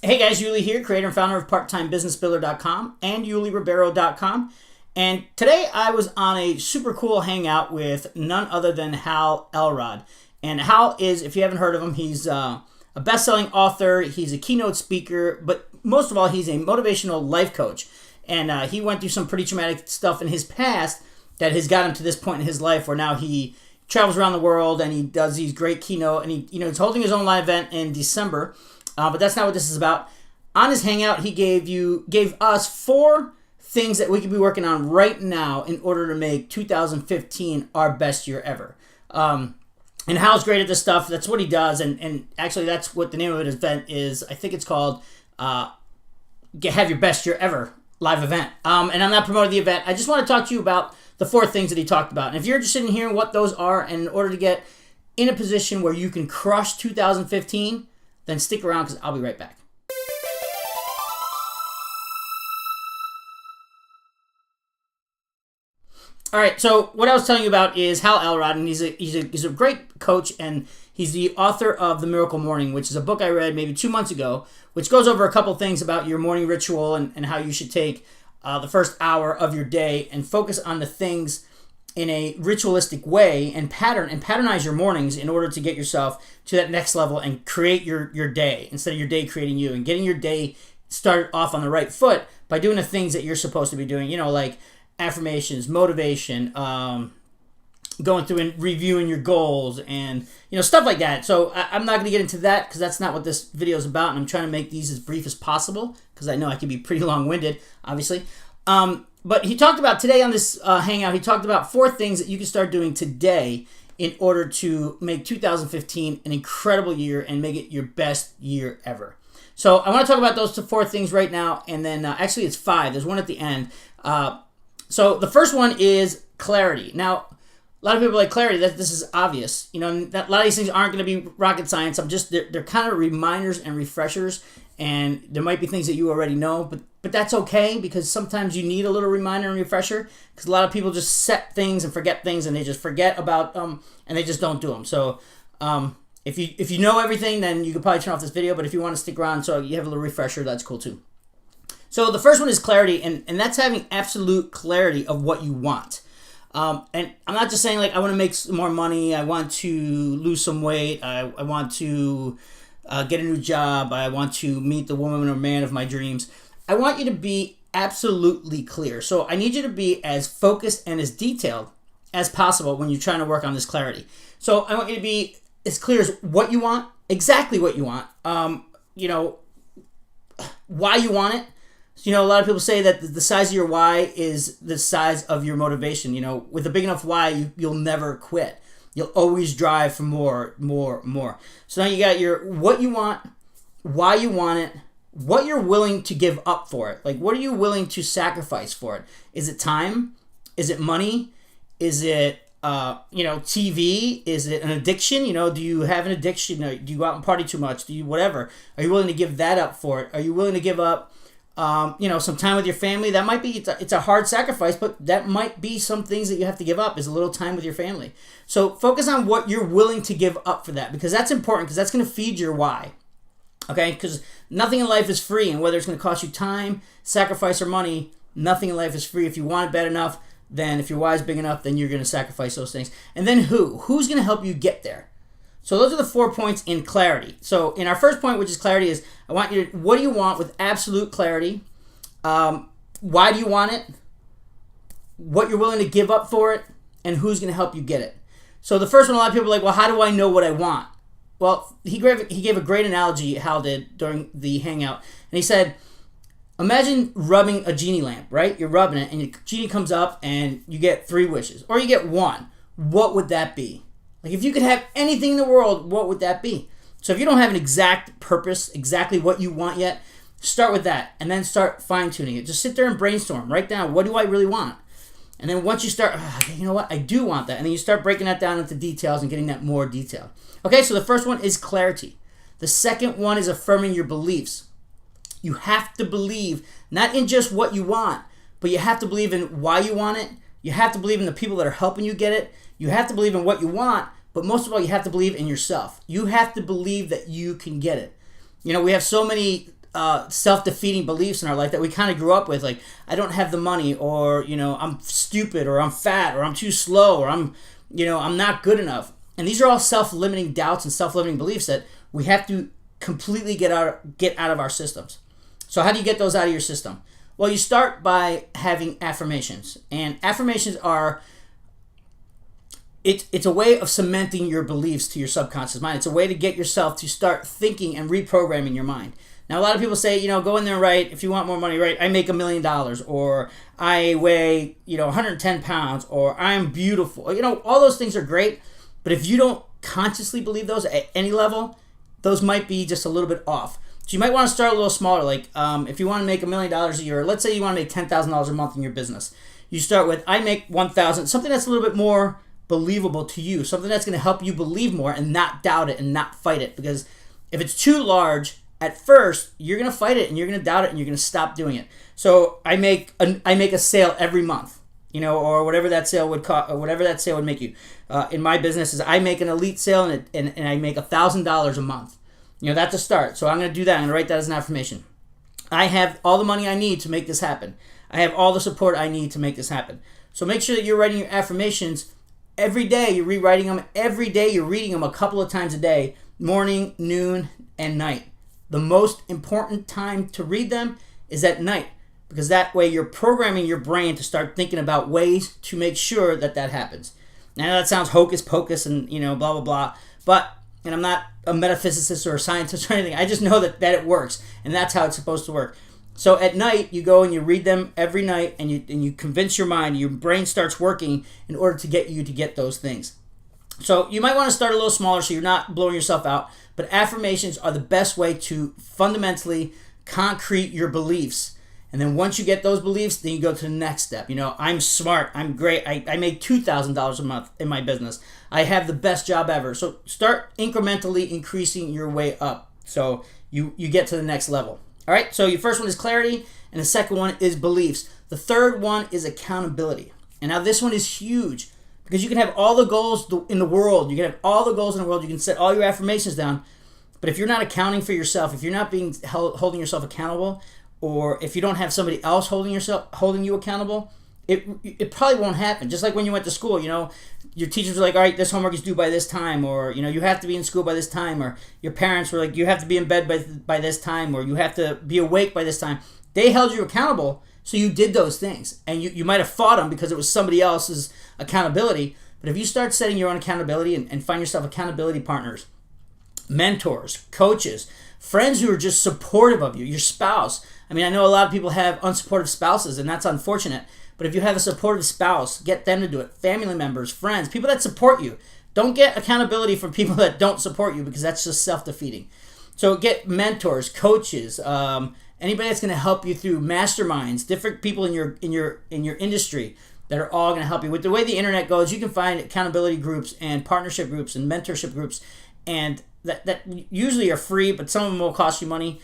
Hey guys, Yuli here, creator and founder of PartTimeBusinessBuilder.com and YuliRibeiro.com. And today I was on a super cool hangout with none other than Hal Elrod. And Hal is, if you haven't heard of him, he's a best-selling author, he's a keynote speaker, but most of all, he's a motivational life coach. And he went through some pretty traumatic stuff in his past that has got him to this point in his life where now he travels around the world and he does these great keynote, and he's holding his own live event in December. But that's not what this is about. On his hangout, he gave us 4 things that we could be working on right now in order to make 2015 our best year ever. And Hal's great at this stuff. That's what he does. And actually, that's what the name of his event is. I think it's called Have Your Best Year Ever live event. And I'm not promoting the event. I just want to talk to you about the 4 things that he talked about. And if you're interested in hearing what those are, and in order to get in a position where you can crush 2015, then stick around because I'll be right back. All right, so what I was telling you about is Hal Elrod, and he's a great coach, and he's the author of The Miracle Morning, which is a book I read maybe 2 months ago, which goes over a couple things about your morning ritual and how you should take the first hour of your day and focus on the things in a ritualistic way and patternize your mornings in order to get yourself to that next level and create your day instead of your day creating you, and getting your day started off on the right foot by doing the things that you're supposed to be doing, like affirmations, motivation, going through and reviewing your goals, and stuff like that. So I'm not going to get into that because that's not what this video is about, and I'm trying to make these as brief as possible because I know I can be pretty long-winded, obviously. But he talked about today on this hangout, he talked about 4 things that you can start doing today in order to make 2015 an incredible year and make it your best year ever. So I want to talk about those 4 things right now, and then actually it's 5. There's one at the end. So the first one is clarity. Now, a lot of people are like, clarity, this is obvious. A lot of these things aren't going to be rocket science. They're kind of reminders and refreshers, and there might be things that you already know, but that's okay, because sometimes you need a little reminder and refresher, because a lot of people just set things and forget things, and they just forget about them, and they just don't do them. So if you know everything, then you could probably turn off this video, but if you want to stick around so you have a little refresher, that's cool too. So the first one is clarity, and that's having absolute clarity of what you want. And I'm not just saying, like, I want to make some more money, I want to lose some weight, I want to get a new job, I want to meet the woman or man of my dreams. I want you to be absolutely clear. So I need you to be as focused and as detailed as possible when you're trying to work on this clarity. So I want you to be as clear as what you want, exactly what you want, why you want it. A lot of people say that the size of your why is the size of your motivation. With a big enough why, you'll never quit. You'll always drive for more. So now you got your what you want, why you want it, what you're willing to give up for it. Like, what are you willing to sacrifice for it? Is it time? Is it money? Is it, TV? Is it an addiction? Do you have an addiction? Do you go out and party too much? Do you whatever? Are you willing to give that up for it? Are you willing to give up some time with your family? That might be, it's a hard sacrifice, but that might be some things that you have to give up, is a little time with your family. So focus on what you're willing to give up for that, because that's important, because that's going to feed your why. Okay? Because nothing in life is free, and whether it's going to cost you time, sacrifice, or money, nothing in life is free. If you want it bad enough, then if your why is big enough, then you're going to sacrifice those things. And then who's going to help you get there? So those are the 4 points in clarity. So in our first point, which is clarity, is I want you to, what do you want with absolute clarity? Why do you want it? What you're willing to give up for it? And who's going to help you get it? So the first one, a lot of people are like, well, how do I know what I want? Well, he gave a great analogy, Hal did, during the hangout. And he said, imagine rubbing a genie lamp, right? You're rubbing it, and the genie comes up, and you get 3 wishes. Or you get 1. What would that be? Like, if you could have anything in the world, what would that be? So if you don't have an exact purpose, exactly what you want yet, start with that, and then start fine-tuning it. Just sit there and brainstorm. Write down, what do I really want? And then once you start, you know what, I do want that. And then you start breaking that down into details and getting that more detailed. Okay, so the first one is clarity. The second one is affirming your beliefs. You have to believe not in just what you want, but you have to believe in why you want it. You have to believe in the people that are helping you get it. You have to believe in what you want, but most of all, you have to believe in yourself. You have to believe that you can get it. We have so many self-defeating beliefs in our life that we kind of grew up with, like I don't have the money, or I'm stupid, or I'm fat, or I'm too slow, or I'm not good enough. And these are all self-limiting doubts and self-limiting beliefs that we have to completely get out of our systems. So how do you get those out of your system? Well, you start by having affirmations. And affirmations are, it's a way of cementing your beliefs to your subconscious mind. It's a way to get yourself to start thinking and reprogramming your mind. Now, a lot of people say, go in there and write, if you want more money, write, I make $1 million, or I weigh, 110 pounds, or I'm beautiful. All those things are great, but if you don't consciously believe those at any level, those might be just a little bit off. So you might want to start a little smaller. Like if you want to make $1 million a year, let's say you want to make $10,000 a month in your business. You start with, I make 1,000, something that's a little bit more believable to you, something that's going to help you believe more and not doubt it and not fight it. Because if it's too large, at first, you're going to fight it and you're going to doubt it and you're going to stop doing it. So I make a sale every month, or whatever that sale would cost, or whatever that sale would make you. In my business, is I make an elite sale and I make $1,000 a month. That's a start. So I'm going to do that. I'm going to write that as an affirmation. I have all the money I need to make this happen. I have all the support I need to make this happen. So make sure that you're writing your affirmations every day. You're rewriting them every day. You're reading them a couple of times a day, morning, noon, and night. The most important time to read them is at night, because that way you're programming your brain to start thinking about ways to make sure that happens. Now that sounds hocus pocus and blah blah blah, and I'm not a metaphysicist or a scientist or anything. I just know that it works, and that's how it's supposed to work. So at night you go and you read them every night, and you convince your mind, your brain starts working in order to get you to get those things. So you might want to start a little smaller so you're not blowing yourself out, but affirmations are the best way to fundamentally concrete your beliefs. And then once you get those beliefs, then you go to the next step. I'm smart, I'm great, I make $2,000 a month in my business. I have the best job ever. So start incrementally increasing your way up so you get to the next level. All right, so your first one is clarity, and the second one is beliefs. The third one is accountability. And now this one is huge, because you can have all the goals in the world. You can have all the goals in the world. You can set all your affirmations down. But if you're not accounting for yourself, if you're not holding yourself accountable, or if you don't have somebody else holding you accountable, it probably won't happen. Just like when you went to school, your teachers were like, all right, this homework is due by this time, or you have to be in school by this time, or your parents were like, you have to be in bed by this time, or you have to be awake by this time. They held you accountable, so you did those things. And you might have fought them because it was somebody else's accountability. But if you start setting your own accountability and find yourself accountability partners, mentors, coaches, friends who are just supportive of you, your spouse. I mean, I know a lot of people have unsupportive spouses, and that's unfortunate. But if you have a supportive spouse, get them to do it. Family members, friends, people that support you. Don't get accountability from people that don't support you, because that's just self-defeating. So get mentors, coaches, anybody that's going to help you through masterminds, different people in your industry that are all going to help you. With the way the internet goes, you can find accountability groups and partnership groups and mentorship groups, and that usually are free, but some of them will cost you money.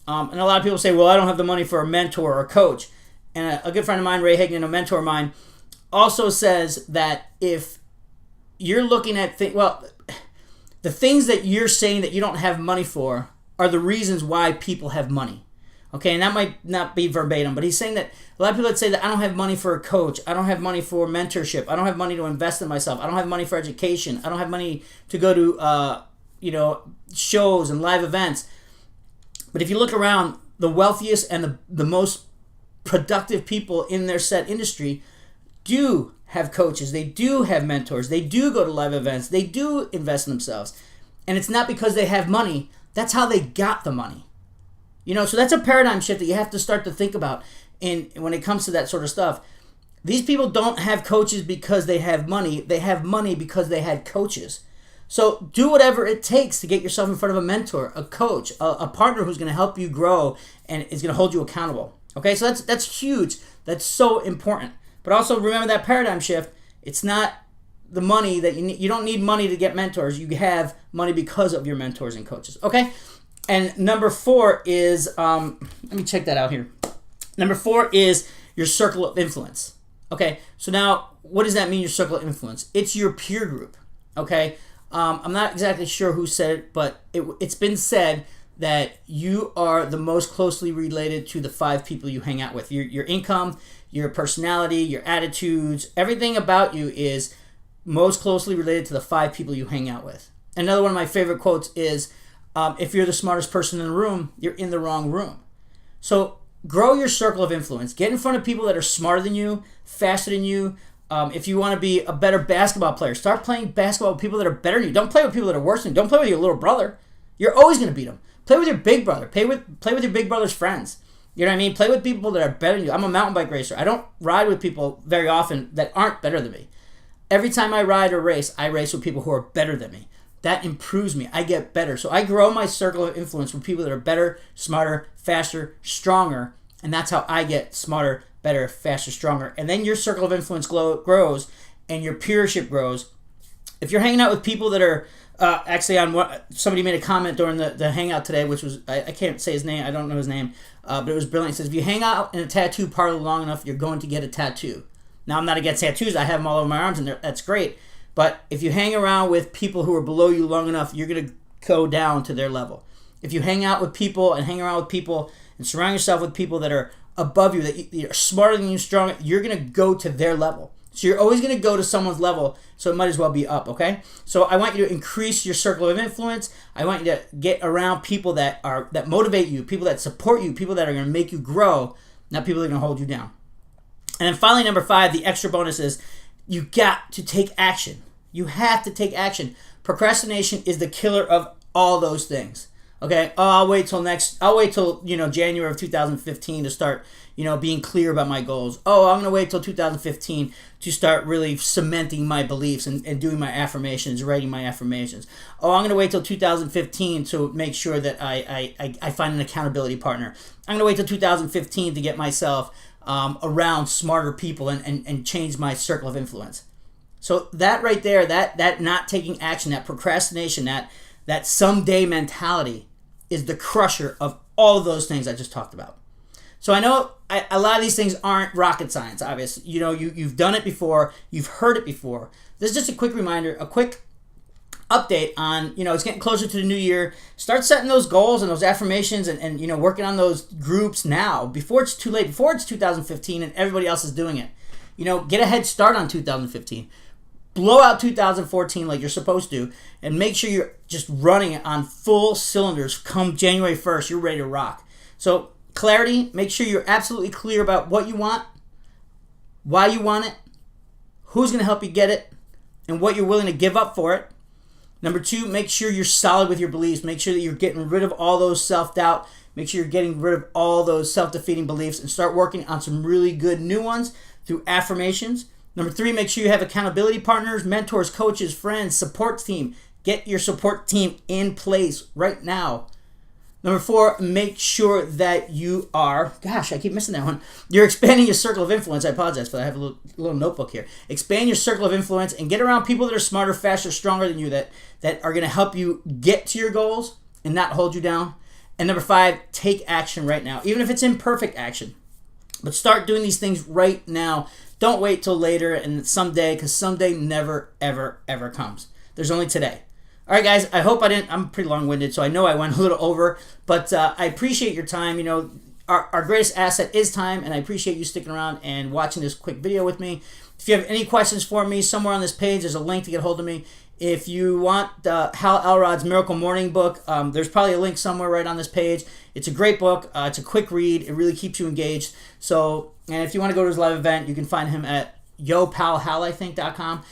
And a lot of people say, well, I don't have the money for a mentor or a coach. And a good friend of mine, Ray Hagan, a mentor of mine, also says that if you're looking at the things that you're saying that you don't have money for are the reasons why people have money. Okay, and that might not be verbatim, but he's saying that a lot of people that say that I don't have money for a coach, I don't have money for mentorship, I don't have money to invest in myself, I don't have money for education, I don't have money to go to shows and live events. But if you look around, the wealthiest and the most productive people in their set industry do have coaches, they do have mentors, they do go to live events, they do invest in themselves. And it's not because they have money, that's how they got the money. So that's a paradigm shift that you have to start to think about when it comes to that sort of stuff. These people don't have coaches because they have money because they had coaches. So do whatever it takes to get yourself in front of a mentor, a coach, a partner who's going to help you grow and is going to hold you accountable. Okay, so that's huge. That's so important. But also remember that paradigm shift. It's not the money that you need. You don't need money to get mentors. You have money because of your mentors and coaches. Okay, and number 4 is let me check that out here. Number 4 is your circle of influence. Okay, so now what does that mean? Your circle of influence? It's your peer group. Okay. I'm not exactly sure who said it, but it's been said that you are the most closely related to the 5 people you hang out with. Your income, your personality, your attitudes, everything about you is most closely related to the 5 people you hang out with. Another one of my favorite quotes is, if you're the smartest person in the room, you're in the wrong room. So grow your circle of influence. Get in front of people that are smarter than you, faster than you. If you want to be a better basketball player, start playing basketball with people that are better than you. Don't play with people that are worse than you. Don't play with your little brother. You're always going to beat them. Play with your big brother. Play with your big brother's friends. You know what I mean? Play with people that are better than you. I'm a mountain bike racer. I don't ride with people very often that aren't better than me. Every time I ride or race, I race with people who are better than me. That improves me. I get better. So I grow my circle of influence with people that are better, smarter, faster, stronger. And that's how I get smarter, better, faster, stronger. And then your circle of influence grows and your peership grows. If you're hanging out with people that are actually on what somebody made a comment during the hangout today, which was, I can't say his name. I don't know his name. But it was brilliant. It says, if you hang out in a tattoo parlor long enough, you're going to get a tattoo. Now, I'm not against tattoos. I have them all over my arms, and that's great. But if you hang around with people who are below you long enough, you're going to go down to their level. If you hang out with people and hang around with people and surround yourself with people that are above you, that you're smarter than you, stronger, you're going to go to their level. So you're always going to go to someone's level, so it might as well be up, okay? So I want you to increase your circle of influence. I want you to get around people that motivate you, people that support you, people that are going to make you grow, not people that are going to hold you down. And then finally, number 5, the extra bonus is you got to take action. You have to take action. Procrastination is the killer of all those things. Okay? Oh, I'll wait till January of 2015 to start, being clear about my goals. Oh, I'm going to wait till 2015 to start really cementing my beliefs and doing my affirmations, writing my affirmations. Oh, I'm going to wait till 2015 to make sure that I find an accountability partner. I'm going to wait till 2015 to get myself around smarter people and change my circle of influence. So that right there, that not taking action, that procrastination, that someday mentality is the crusher of all of those things I just talked about. So I know a lot of these things aren't rocket science, obviously. You've done it before, you've heard it before. This is just a quick reminder, a quick update on, it's getting closer to the new year. Start setting those goals and those affirmations and working on those groups now, before it's too late, before it's 2015 and everybody else is doing it. Get a head start on 2015. Blow out 2014 like you're supposed to, and make sure you're just running on full cylinders come January 1st. You're ready to rock. So clarity, make sure you're absolutely clear about what you want, why you want it, who's going to help you get it, and what you're willing to give up for it. Number 2, make sure you're solid with your beliefs. Make sure that you're getting rid of all those self-doubt. Make sure you're getting rid of all those self-defeating beliefs and start working on some really good new ones through affirmations. Number 3, make sure you have accountability partners, mentors, coaches, friends, support team. Get your support team in place right now. Number 4, make sure that you are, gosh, I keep missing that one. You're expanding your circle of influence. I apologize for that. I have a little notebook here. Expand your circle of influence and get around people that are smarter, faster, stronger than you, that are going to help you get to your goals and not hold you down. And number 5, take action right now, even if it's imperfect action. But start doing these things right now. Don't wait till later and someday, because someday never, ever, ever comes. There's only today. All right, guys, I hope I'm pretty long-winded, so I know I went a little over, but I appreciate your time. Our greatest asset is time, and I appreciate you sticking around and watching this quick video with me. If you have any questions for me, somewhere on this page, there's a link to get a hold of me. If you want Hal Elrod's Miracle Morning book, there's probably a link somewhere right on this page. It's a great book. It's a quick read. It really keeps you engaged. So, and if you want to go to his live event, you can find him at yopalhal.com.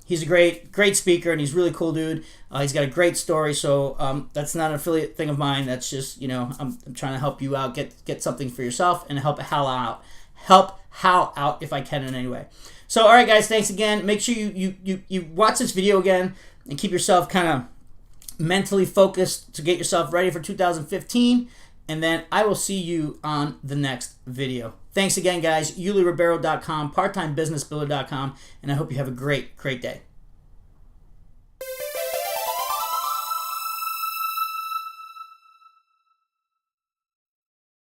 He's a great speaker, and he's a really cool dude. He's got a great story. So that's not an affiliate thing of mine. That's just, I'm trying to help you out, get something for yourself, and help Hal out. Help Hal out if I can in any way. So, all right, guys, thanks again. Make sure you watch this video again and keep yourself kind of mentally focused to get yourself ready for 2015. And then I will see you on the next video. Thanks again, guys. YuliRibeiro.com, parttimebusinessbuilder.com, and I hope you have a great day.